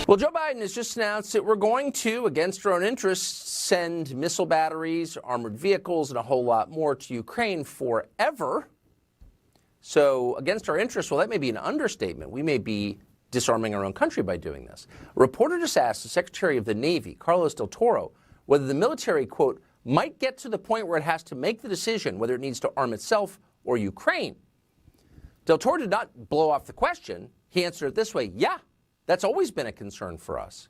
Well, Joe Biden has just announced that we're going to, against our own interests, send missile batteries, armored vehicles, and a whole lot more to Ukraine forever. So against our interests, well, that may be an understatement. We may be disarming our own country by doing this. A reporter just asked the Secretary of the Navy, Carlos del Toro, whether the military, quote, might get to the point where it has to make the decision whether it needs to arm itself or Ukraine. Del Toro did not blow off the question. He answered it this way: yeah, that's always been a concern for us.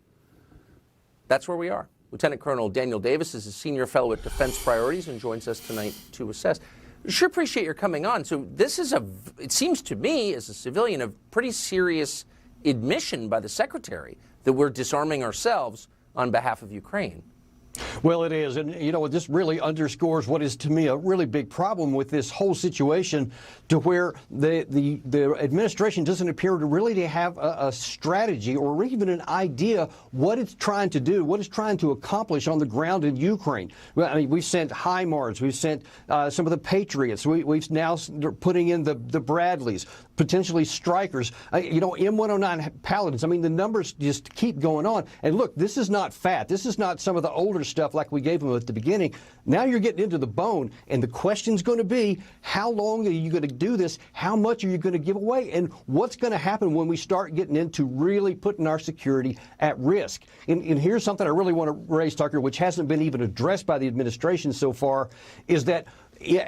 That's where we are. Lieutenant Colonel Daniel Davis is a senior fellow at Defense Priorities and joins us tonight to assess. Sure appreciate your coming on. So this is it seems to me, as a civilian, a pretty serious admission by the Secretary that we're disarming ourselves on behalf of Ukraine. Well, it is. And, you know, this really underscores what is, to me, a really big problem with this whole situation, to where the administration doesn't appear to really have a strategy or even an idea what it's trying to do, what it's trying to accomplish on the ground in Ukraine. Well, I mean, we've sent HIMARS, we've sent some of the Patriots, we've now putting in the Bradleys, potentially Strikers, you know, M109 Paladins. I mean, the numbers just keep going on. And look, this is not fat. This is not some of the older stuff like we gave them at the beginning. Now you're getting into the bone, and the question's going to be, how long are you going to do this? How much are you going to give away? And what's going to happen when we start getting into really putting our security at risk? And here's something I really want to raise, Tucker, which hasn't been even addressed by the administration so far, is that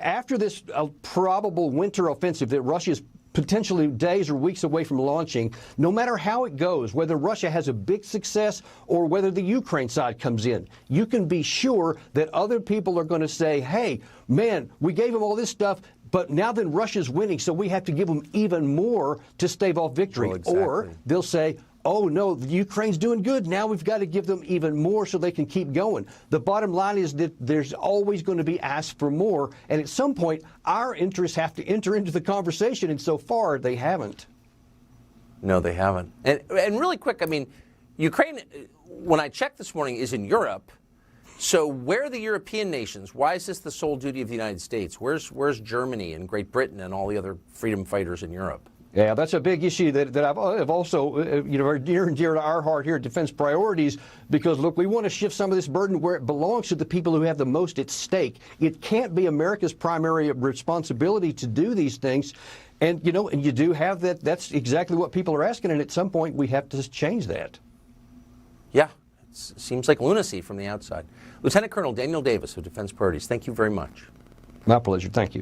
after this probable winter offensive that Russia's potentially days or weeks away from launching, no matter how it goes, whether Russia has a big success or whether the Ukraine side comes in, you can be sure that other people are going to say, hey, man, we gave them all this stuff, but now then Russia's winning, so we have to give them even more to stave off victory. Well, exactly. Or they'll say, oh, no, the Ukraine's doing good. Now we've got to give them even more so they can keep going. The bottom line is that there's always going to be asked for more. And at some point, our interests have to enter into the conversation. And so far, they haven't. No, they haven't. And really quick, I mean, Ukraine, when I checked this morning, is in Europe. So where are the European nations? Why is this the sole duty of the United States? Where's Germany and Great Britain and all the other freedom fighters in Europe? Yeah, that's a big issue that I've also, you know, very near and dear to our heart here at Defense Priorities, because, look, we want to shift some of this burden where it belongs to the people who have the most at stake. It can't be America's primary responsibility to do these things. And, you know, and you do have that. That's exactly what people are asking. And at some point, we have to change that. Yeah, it seems like lunacy from the outside. Lieutenant Colonel Daniel Davis of Defense Priorities, thank you very much. My pleasure. Thank you.